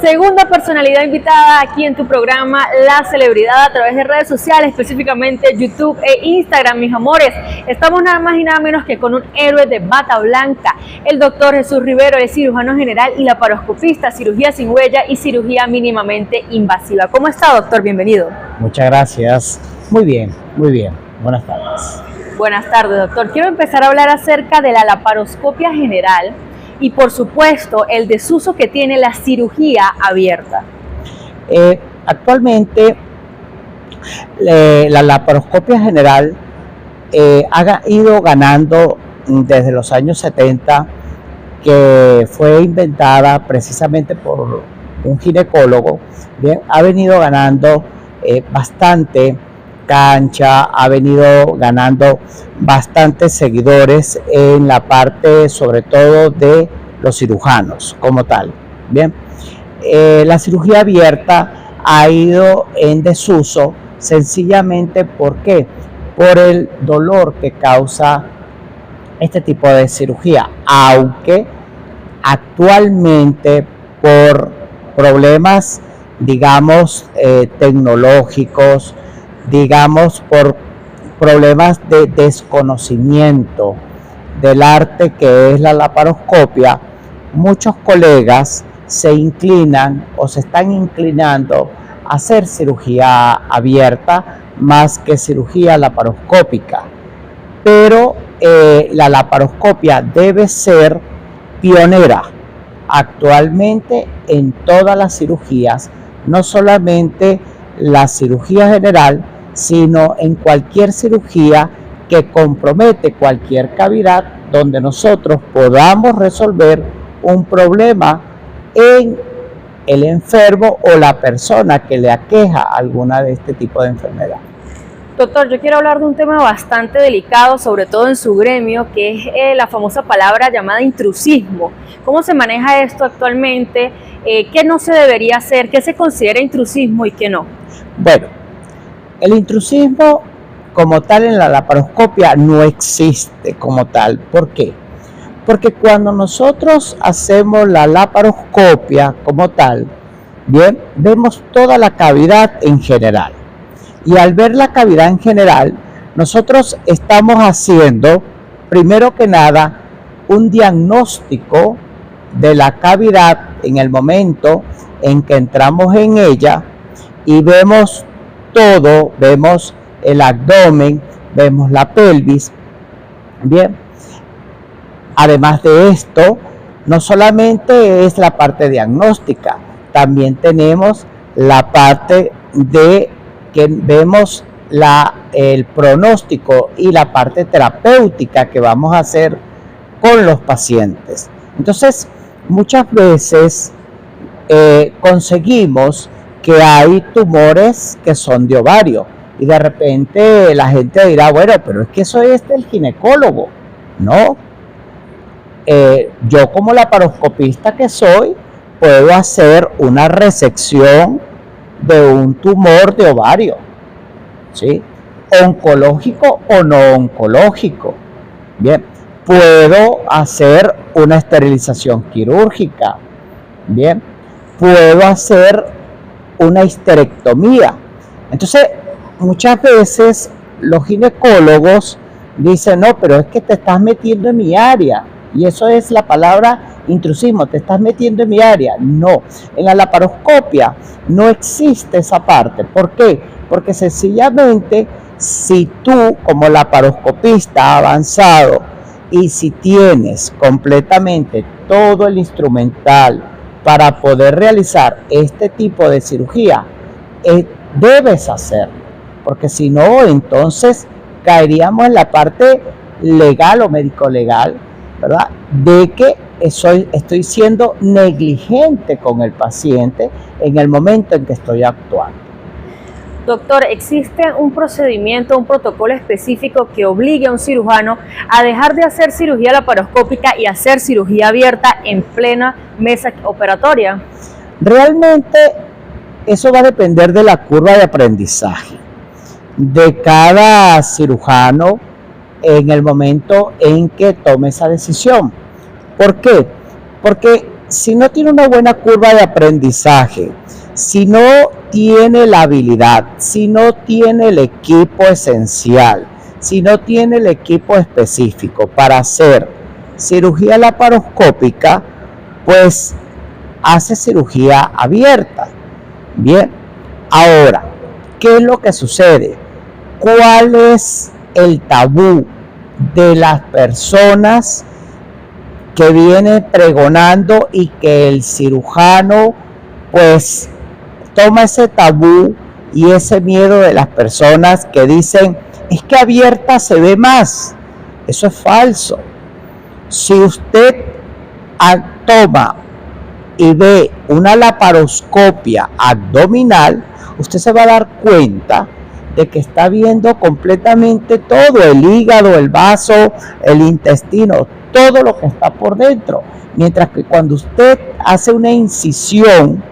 Segunda personalidad invitada aquí en tu programa La Celebridad a través de redes sociales, específicamente YouTube e Instagram, mis amores. Estamos nada más y nada menos que con un héroe de bata blanca, el doctor Jesús Rivero, es cirujano general y laparoscopista, cirugía sin huella y cirugía mínimamente invasiva. ¿Cómo está, doctor? Bienvenido. Muchas gracias. Muy bien, muy bien. Buenas tardes. Buenas tardes, doctor. Quiero empezar a hablar acerca de la laparoscopia general y, por supuesto, el desuso que tiene la cirugía abierta. Actualmente, la laparoscopia general ha ido ganando desde los años 70, que fue inventada precisamente por un ginecólogo. Bien, ha venido ganando bastante cancha, ha venido ganando bastantes seguidores en la parte, sobre todo, de los cirujanos como tal. Bien, la cirugía abierta ha ido en desuso sencillamente ¿por qué? Por el dolor que causa este tipo de cirugía, aunque actualmente por problemas, digamos, tecnológicos, digamos, por problemas de desconocimiento del arte que es la laparoscopia, muchos colegas se inclinan o se están inclinando a hacer cirugía abierta más que cirugía laparoscópica. Pero la laparoscopia debe ser pionera actualmente en todas las cirugías, no solamente la cirugía general, sino en cualquier cirugía que compromete cualquier cavidad donde nosotros podamos resolver un problema en el enfermo o la persona que le aqueja alguna de este tipo de enfermedad. Doctor, yo quiero hablar de un tema bastante delicado, sobre todo en su gremio, que es la famosa palabra llamada intrusismo. ¿Cómo se maneja esto actualmente? ¿Qué no se debería hacer? ¿Qué se considera intrusismo y qué no? Bueno, el intrusismo como tal en la laparoscopia no existe como tal. ¿Por qué? Porque cuando nosotros hacemos la laparoscopia como tal, bien, vemos toda la cavidad en general. Y al ver la cavidad en general, nosotros estamos haciendo, primero que nada, un diagnóstico de la cavidad en el momento en que entramos en ella y vemos todo, vemos el abdomen, vemos la pelvis. Bien, además de esto, no solamente es la parte diagnóstica, también tenemos la parte de que vemos el pronóstico y la parte terapéutica que vamos a hacer con los pacientes. Entonces, muchas veces conseguimos que hay tumores que son de ovario y de repente la gente dirá, bueno, pero es que eso es del ginecólogo. No, yo como laparoscopista que soy, puedo hacer una resección de un tumor de ovario, ¿sí? Oncológico o no oncológico. Bien, puedo hacer una esterilización quirúrgica. Bien, puedo hacer una histerectomía. Entonces, muchas veces los ginecólogos dicen, no, pero es que te estás metiendo en mi área. Y eso es la palabra intrusismo, te estás metiendo en mi área. No, en la laparoscopia no existe esa parte. ¿Por qué? Porque sencillamente si tú como laparoscopista avanzado y si tienes completamente todo el instrumental para poder realizar este tipo de cirugía, debes hacerlo. Porque si no, entonces caeríamos en la parte legal o médico-legal, ¿verdad? De que estoy siendo negligente con el paciente en el momento en que estoy actuando. Doctor, ¿existe un procedimiento, un protocolo específico que obligue a un cirujano a dejar de hacer cirugía laparoscópica y hacer cirugía abierta en plena mesa operatoria? Realmente eso va a depender de la curva de aprendizaje de cada cirujano en el momento en que tome esa decisión. ¿Por qué? Porque si no tiene una buena curva de aprendizaje, si no tiene la habilidad, si no tiene el equipo esencial, si no tiene el equipo específico para hacer cirugía laparoscópica, pues hace cirugía abierta. Bien, ahora, ¿qué es lo que sucede? ¿Cuál es el tabú de las personas que vienen pregonando y que el cirujano pues toma ese tabú y ese miedo de las personas que dicen, es que abierta se ve más? Eso es falso. Si usted toma y ve una laparoscopia abdominal, usted se va a dar cuenta de que está viendo completamente todo, el hígado, el vaso, el intestino, todo lo que está por dentro. Mientras que cuando usted hace una incisión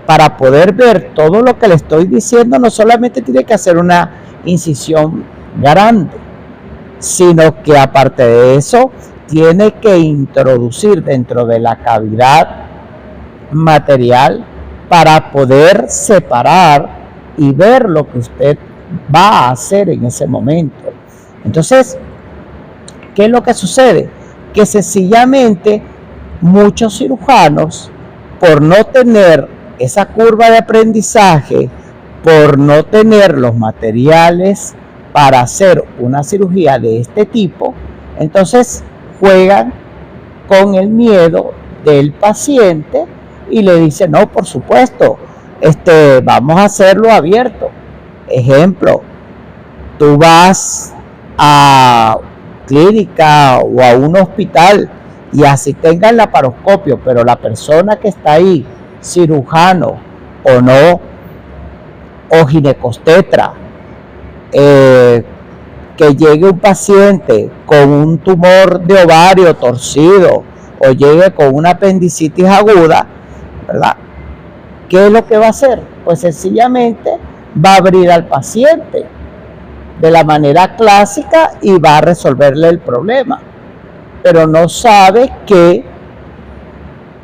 para poder ver todo lo que le estoy diciendo, no solamente tiene que hacer una incisión grande, sino que aparte de eso, tiene que introducir dentro de la cavidad material para poder separar y ver lo que usted va a hacer en ese momento. Entonces, ¿qué es lo que sucede? Que sencillamente muchos cirujanos, por no tener esa curva de aprendizaje, por no tener los materiales para hacer una cirugía de este tipo, entonces juegan con el miedo del paciente y le dicen, no, por supuesto, vamos a hacerlo abierto. Ejemplo, tú vas a clínica o a un hospital y así tenga el laparoscopio, pero la persona que está ahí, cirujano o no, o ginecostetra, que llegue un paciente con un tumor de ovario torcido o llegue con una apendicitis aguda, ¿verdad? ¿Qué es lo que va a hacer? Pues sencillamente va a abrir al paciente de la manera clásica y va a resolverle el problema, pero no sabe que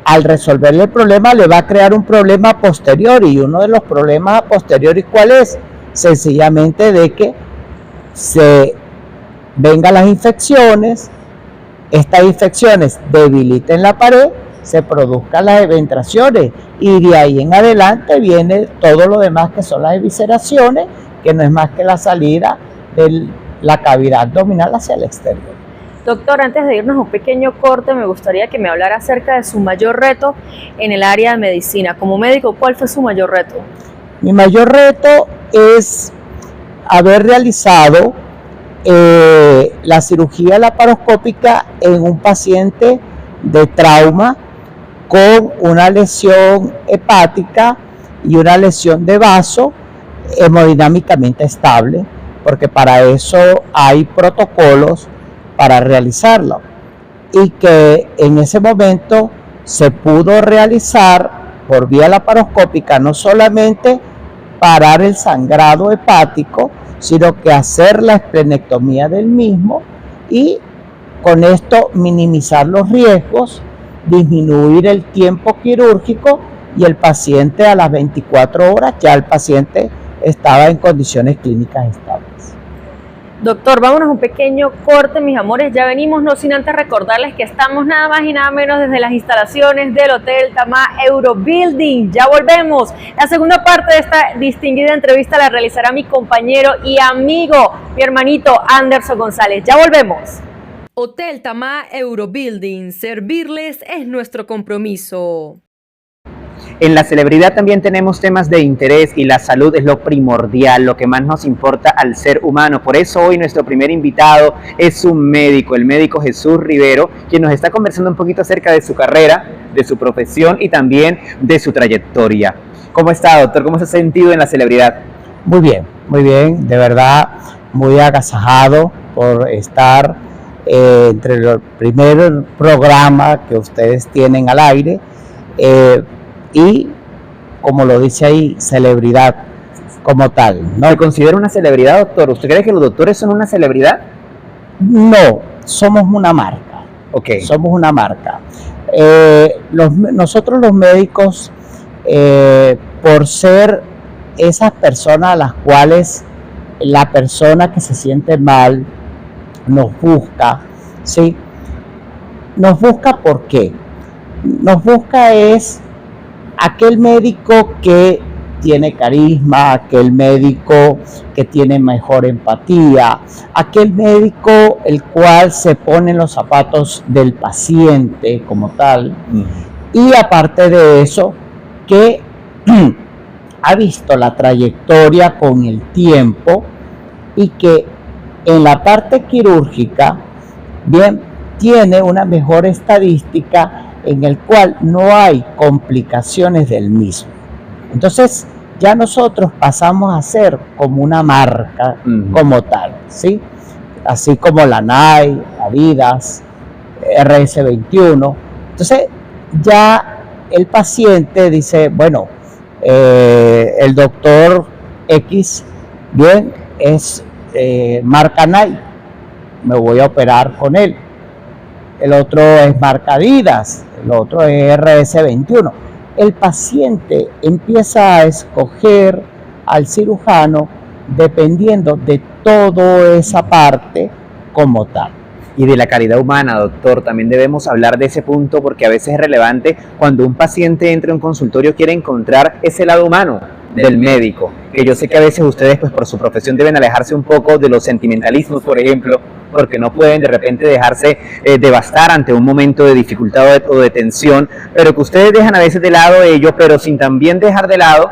al resolverle el problema le va a crear un problema posterior, y uno de los problemas posteriores, ¿cuál es? Sencillamente de que se vengan las infecciones, estas infecciones debiliten la pared, se produzcan las eventraciones y de ahí en adelante viene todo lo demás que son las evisceraciones, que no es más que la salida de la cavidad abdominal hacia el exterior. Doctor, antes de irnos a un pequeño corte, me gustaría que me hablara acerca de su mayor reto en el área de medicina. Como médico, ¿cuál fue su mayor reto? Mi mayor reto es haber realizado la cirugía laparoscópica en un paciente de trauma con una lesión hepática y una lesión de vaso hemodinámicamente estable, porque para eso hay protocolos para realizarlo, y que en ese momento se pudo realizar por vía laparoscópica no solamente parar el sangrado hepático, sino que hacer la esplenectomía del mismo y con esto minimizar los riesgos, disminuir el tiempo quirúrgico, y el paciente a las 24 horas ya el paciente estaba en condiciones clínicas estables. Doctor, vámonos a un pequeño corte, mis amores, ya venimos, no sin antes recordarles que estamos nada más y nada menos desde las instalaciones del Hotel Tamá Eurobuilding. Ya volvemos. La segunda parte de esta distinguida entrevista la realizará mi compañero y amigo, mi hermanito Anderson González. Ya volvemos. Hotel Tamá Eurobuilding, servirles es nuestro compromiso. En la celebridad también tenemos temas de interés y la salud es lo primordial, lo que más nos importa al ser humano. Por eso hoy nuestro primer invitado es un médico, el médico Jesús Rivero, quien nos está conversando un poquito acerca de su carrera, de su profesión y también de su trayectoria. ¿Cómo está, doctor? ¿Cómo se ha sentido en la celebridad? Muy bien, de verdad, muy agasajado por estar entre los primeros programas que ustedes tienen al aire. Y, como lo dice ahí, celebridad como tal, ¿no? ¿Se considera una celebridad, doctor? ¿Usted cree que los doctores son una celebridad? No, somos una marca. Ok. Somos una marca. Nosotros los médicos, por ser esas personas a las cuales la persona que se siente mal nos busca, ¿sí? Nos busca ¿por qué? Nos busca es aquel médico que tiene carisma, aquel médico que tiene mejor empatía, aquel médico el cual se pone en los zapatos del paciente como tal, y aparte de eso, que ha visto la trayectoria con el tiempo y que en la parte quirúrgica, bien, tiene una mejor estadística en el cual no hay complicaciones del mismo. Entonces, ya nosotros pasamos a ser como una marca como tal, ¿sí? Así como la Nike, Adidas, RS21. Entonces, ya el paciente dice, bueno, el doctor X, bien, es marca Nike, me voy a operar con él. El otro es marca Adidas, el otro es RS21. El paciente empieza a escoger al cirujano dependiendo de toda esa parte como tal. Y de la calidad humana, doctor, también debemos hablar de ese punto porque a veces es relevante cuando un paciente entra en un consultorio, quiere encontrar ese lado humano del médico, que yo sé que a veces ustedes pues por su profesión deben alejarse un poco de los sentimentalismos, por ejemplo, porque no pueden de repente dejarse devastar ante un momento de dificultad o de tensión, pero que ustedes dejan a veces de lado ello, pero sin también dejar de lado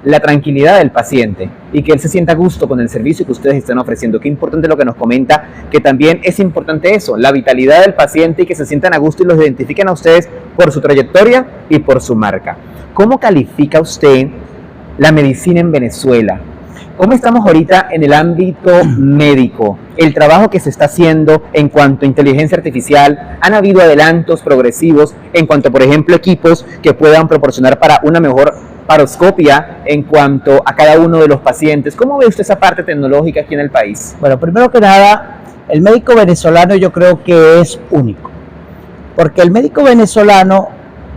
la tranquilidad del paciente y que él se sienta a gusto con el servicio que ustedes están ofreciendo. Qué importante lo que nos comenta, que también es importante eso, la vitalidad del paciente y que se sientan a gusto y los identifiquen a ustedes por su trayectoria y por su marca. ¿Cómo califica usted la medicina en Venezuela? ¿Cómo estamos ahorita en el ámbito médico? El trabajo que se está haciendo en cuanto a inteligencia artificial, ¿han habido adelantos progresivos en cuanto, por ejemplo, equipos que puedan proporcionar para una mejor paroscopia en cuanto a cada uno de los pacientes? ¿Cómo ve usted esa parte tecnológica aquí en el país? Bueno, primero que nada, el médico venezolano yo creo que es único, porque el médico venezolano,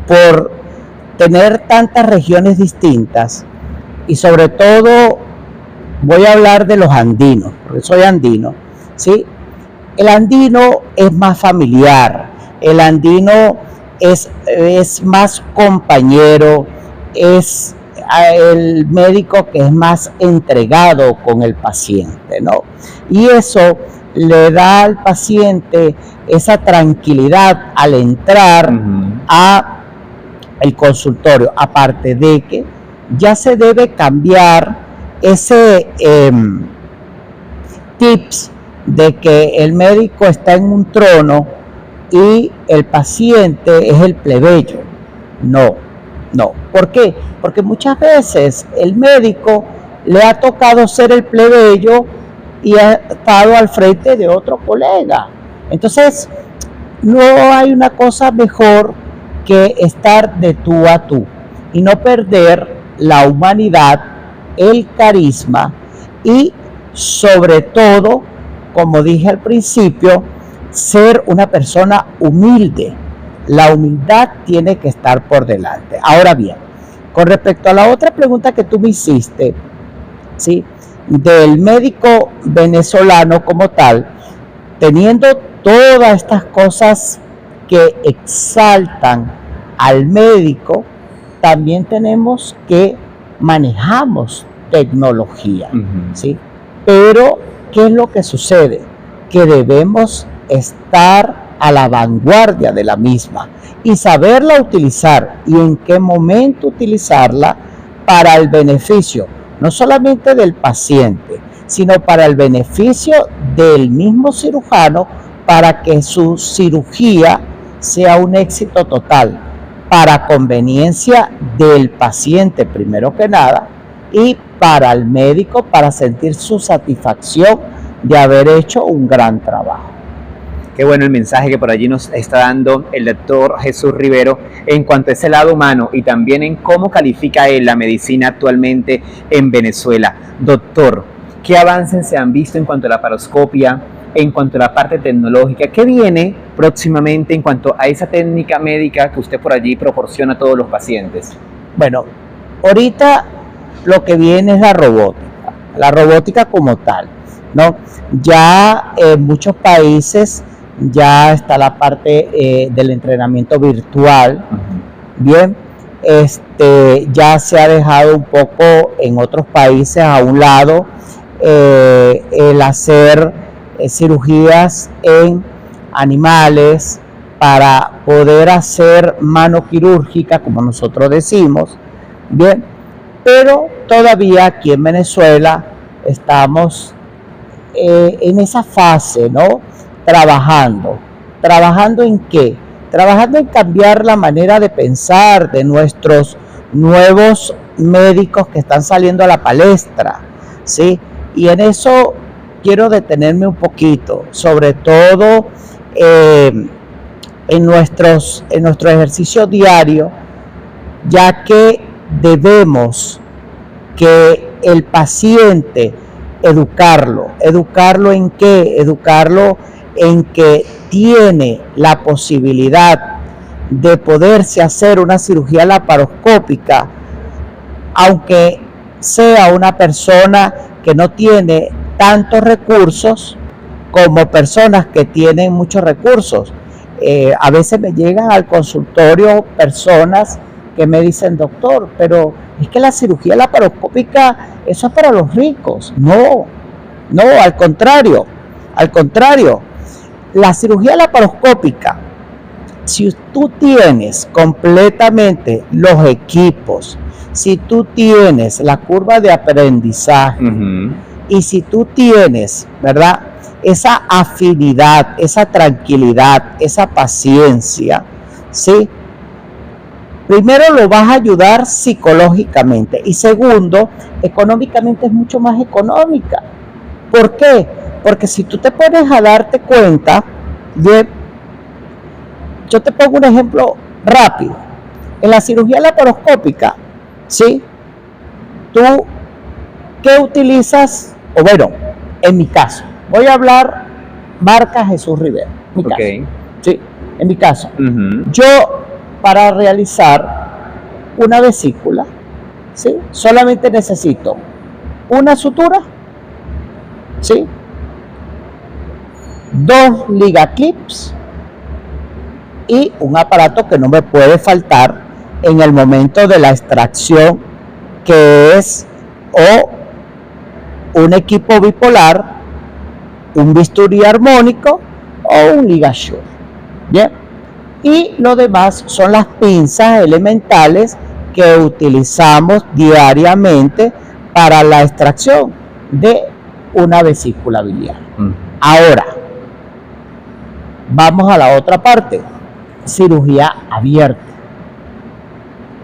por tener tantas regiones distintas, y sobre todo voy a hablar de los andinos, porque soy andino, ¿sí? El andino es más familiar, el andino es más compañero, es el médico que es más entregado con el paciente, ¿no? Y eso le da al paciente esa tranquilidad al entrar a el consultorio, aparte de que ya se debe cambiar ese tips de que el médico está en un trono y el paciente es el plebeyo. No. ¿Por qué? Porque muchas veces el médico le ha tocado ser el plebeyo y ha estado al frente de otro colega. Entonces, no hay una cosa mejor que estar de tú a tú y no perder la humanidad, el carisma y sobre todo, como dije al principio, ser una persona humilde. La humildad tiene que estar por delante. Ahora bien, con respecto a la otra pregunta que tú me hiciste, ¿sí?, del médico venezolano como tal, teniendo todas estas cosas que exaltan al médico, también tenemos que manejamos tecnología, ¿sí? Pero, ¿qué es lo que sucede? Que debemos estar a la vanguardia de la misma y saberla utilizar y en qué momento utilizarla para el beneficio, no solamente del paciente, sino para el beneficio del mismo cirujano, para que su cirugía sea un éxito total, para conveniencia del paciente primero que nada y para el médico, para sentir su satisfacción de haber hecho un gran trabajo. Qué bueno el mensaje que por allí nos está dando el doctor Jesús Rivero en cuanto a ese lado humano y también en cómo califica él la medicina actualmente en Venezuela. Doctor, ¿qué avances se han visto en cuanto a la paroscopia? en cuanto a la parte tecnológica. ¿Qué viene próximamente en cuanto a esa técnica médica que usted por allí proporciona a todos los pacientes? Bueno, ahorita lo que viene es la robótica como tal, ¿no? Ya en muchos países ya está la parte del entrenamiento virtual, bien, ya se ha dejado un poco en otros países a un lado el hacer cirugías en animales para poder hacer mano quirúrgica, como nosotros decimos, bien, pero todavía aquí en Venezuela estamos en esa fase, ¿no? ¿Trabajando en qué? Trabajando en cambiar la manera de pensar de nuestros nuevos médicos que están saliendo a la palestra, ¿sí? Y en eso quiero detenerme un poquito, sobre todo en nuestro ejercicio diario, ya que debemos que el paciente educarlo en qué, educarlo en que tiene la posibilidad de poderse hacer una cirugía laparoscópica, aunque sea una persona que no tiene tantos recursos como personas que tienen muchos recursos. A veces me llegan al consultorio personas que me dicen, doctor, pero es que la cirugía laparoscópica, eso es para los ricos. No, al contrario. La cirugía laparoscópica, si tú tienes completamente los equipos, si tú tienes la curva de aprendizaje, y si tú tienes, ¿verdad?, esa afinidad, esa tranquilidad, esa paciencia, ¿sí? Primero lo vas a ayudar psicológicamente y segundo, económicamente es mucho más económica. ¿Por qué? Porque si tú te pones a darte cuenta, yo te pongo un ejemplo rápido. En la cirugía laparoscópica, ¿sí? ¿Tú qué utilizas? O bueno, en mi caso, voy a hablar marca Jesús Rivera. Sí, en mi caso. Yo, para realizar una vesícula, ¿sí?, solamente necesito una sutura, ¿sí?, 2 ligaclips y un aparato que no me puede faltar en el momento de la extracción, que es o un equipo bipolar, un bisturí armónico o un ligasure. Bien, y lo demás son las pinzas elementales que utilizamos diariamente para la extracción de una vesícula biliar. Ahora, vamos a la otra parte, cirugía abierta.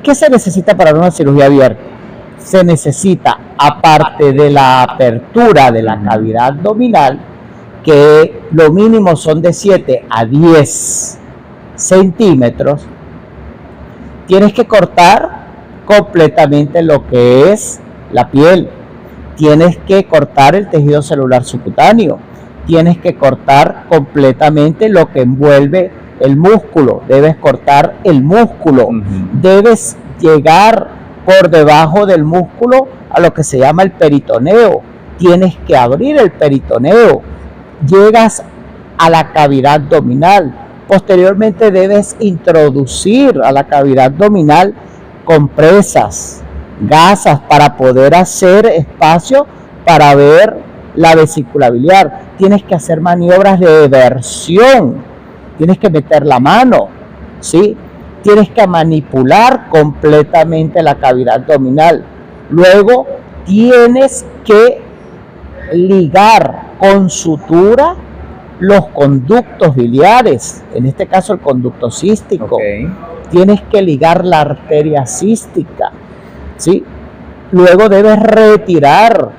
¿Qué se necesita para una cirugía abierta? Se necesita, aparte de la apertura de la cavidad abdominal, que lo mínimo son de 7 a 10 centímetros, tienes que cortar completamente lo que es la piel, tienes que cortar el tejido celular subcutáneo, tienes que cortar completamente lo que envuelve el músculo, debes cortar el músculo, debes llegar por debajo del músculo a lo que se llama el peritoneo, tienes que abrir el peritoneo, llegas a la cavidad abdominal, posteriormente debes introducir a la cavidad abdominal compresas, gasas para poder hacer espacio para ver la vesícula biliar, tienes que hacer maniobras de eversión, tienes que meter la mano, ¿sí?, tienes que manipular completamente la cavidad abdominal, luego tienes que ligar con sutura los conductos biliares, en este caso el conducto cístico, tienes que ligar la arteria cística, ¿sí? Luego debes retirar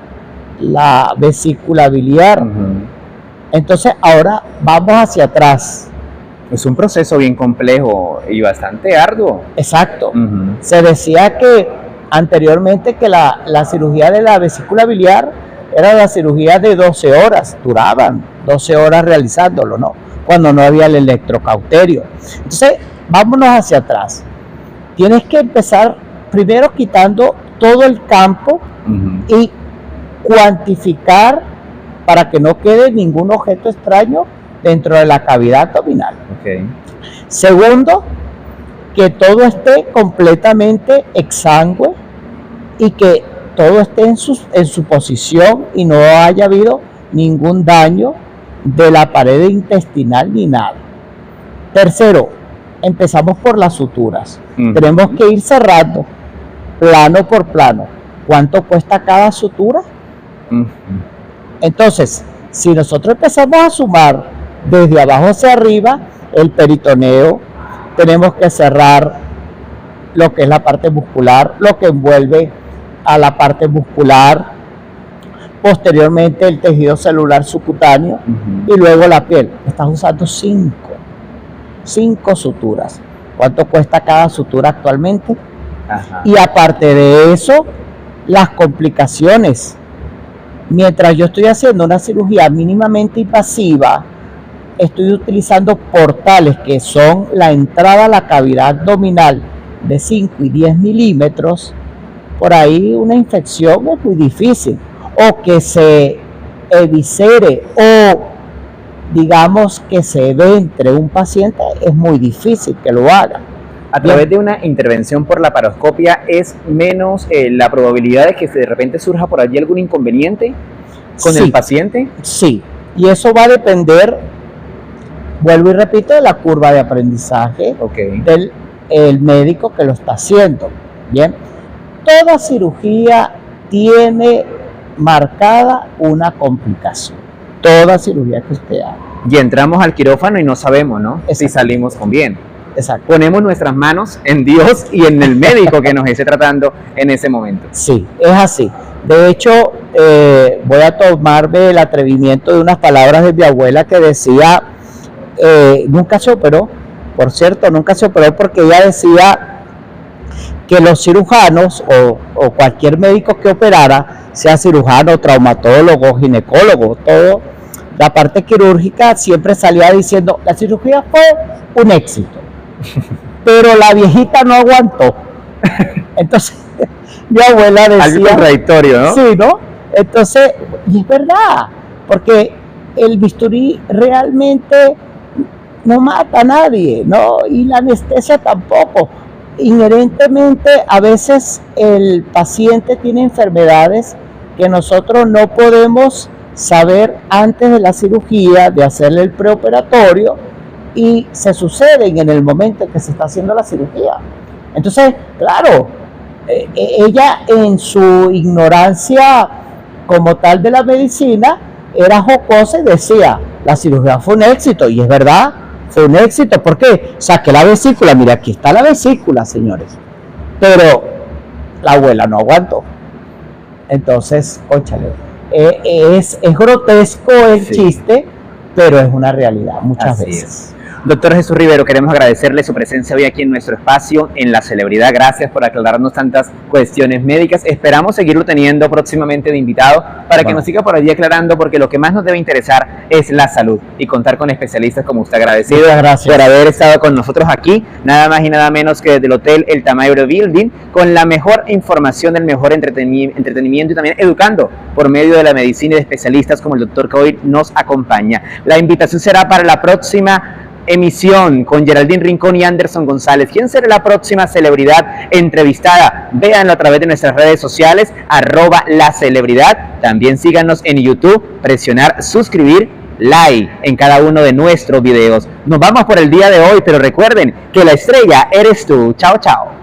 la vesícula biliar. Entonces ahora vamos hacia atrás. Es un proceso bien complejo y bastante arduo. Exacto. Se decía que anteriormente que la cirugía de la vesícula biliar era la cirugía de 12 horas, duraban 12 horas realizándolo, ¿no? Cuando no había el electrocauterio. Entonces, vámonos hacia atrás. Tienes que empezar primero quitando todo el campo y cuantificar para que no quede ningún objeto extraño dentro de la cavidad abdominal. Okay. Segundo, que todo esté completamente exangüe y que todo esté en su posición y no haya habido ningún daño de la pared intestinal ni nada. Tercero, empezamos por las suturas. Tenemos que ir cerrando plano por plano. ¿Cuánto cuesta cada sutura? Entonces, si nosotros empezamos a sumar desde abajo hacia arriba, el peritoneo, tenemos que cerrar lo que es la parte muscular, lo que envuelve a la parte muscular, posteriormente el tejido celular subcutáneo y luego la piel. Estás usando 5 suturas. ¿Cuánto cuesta cada sutura actualmente? Y aparte de eso, las complicaciones. Mientras yo estoy haciendo una cirugía mínimamente invasiva, estoy utilizando portales que son la entrada a la cavidad abdominal de 5 y 10 milímetros. Por ahí una infección es muy difícil, o que se eviscere o digamos que se entre un paciente, es muy difícil que lo haga. A través de una intervención por laparoscopia es menos la probabilidad de que de repente surja por allí algún inconveniente con el paciente. Sí, y eso va a depender, vuelvo y repito, de la curva de aprendizaje del el médico que lo está haciendo. Bien, toda cirugía tiene marcada una complicación. Toda cirugía que usted haga. Y entramos al quirófano y no sabemos, ¿no? Si salimos con bien. Exacto. Ponemos nuestras manos en Dios y en el médico que nos esté tratando en ese momento. Sí, es así. De hecho, voy a tomarme el atrevimiento de unas palabras de mi abuela que decía, nunca se operó, por cierto, nunca se operó porque ella decía que los cirujanos o cualquier médico que operara, sea cirujano, traumatólogo, ginecólogo, todo, la parte quirúrgica siempre salía diciendo, la cirugía fue un éxito, pero la viejita no aguantó. Entonces, mi abuela decía... Algo contradictorio, ¿no? Sí, ¿no? Entonces, y es verdad, porque el bisturí realmente no mata a nadie, ¿no? Y la anestesia tampoco. Inherentemente, a veces el paciente tiene enfermedades que nosotros no podemos saber antes de la cirugía, de hacerle el preoperatorio, y se suceden en el momento en que se está haciendo la cirugía. Entonces, claro, ella en su ignorancia como tal de la medicina era jocosa y decía, la cirugía fue un éxito, y es verdad, fue un éxito. ¿Por qué? Saqué la vesícula, mira, aquí está la vesícula, señores, pero la abuela no aguantó. Entonces, óchale, es grotesco el chiste, pero es una realidad muchas veces. Doctor Jesús Rivero, queremos agradecerle su presencia hoy aquí en nuestro espacio en La Celebridad. Gracias por aclararnos tantas cuestiones médicas. Esperamos seguirlo teniendo próximamente de invitado para que nos siga por allí aclarando, porque lo que más nos debe interesar es la salud y contar con especialistas como usted. Agradecido por haber estado con nosotros aquí, nada más y nada menos que desde el Hotel El Tama Eurobuilding, con la mejor información, el mejor entretenimiento y también educando por medio de la medicina y de especialistas como el doctor que hoy nos acompaña. La invitación será para la próxima emisión con Geraldine Rincón y Anderson González. ¿Quién será la próxima celebridad entrevistada? Véanlo a través de nuestras redes sociales, @lacelebridad. También síganos en YouTube, presionar suscribir, like en cada uno de nuestros videos. Nos vamos por el día de hoy, pero recuerden que la estrella eres tú. Chao, chao.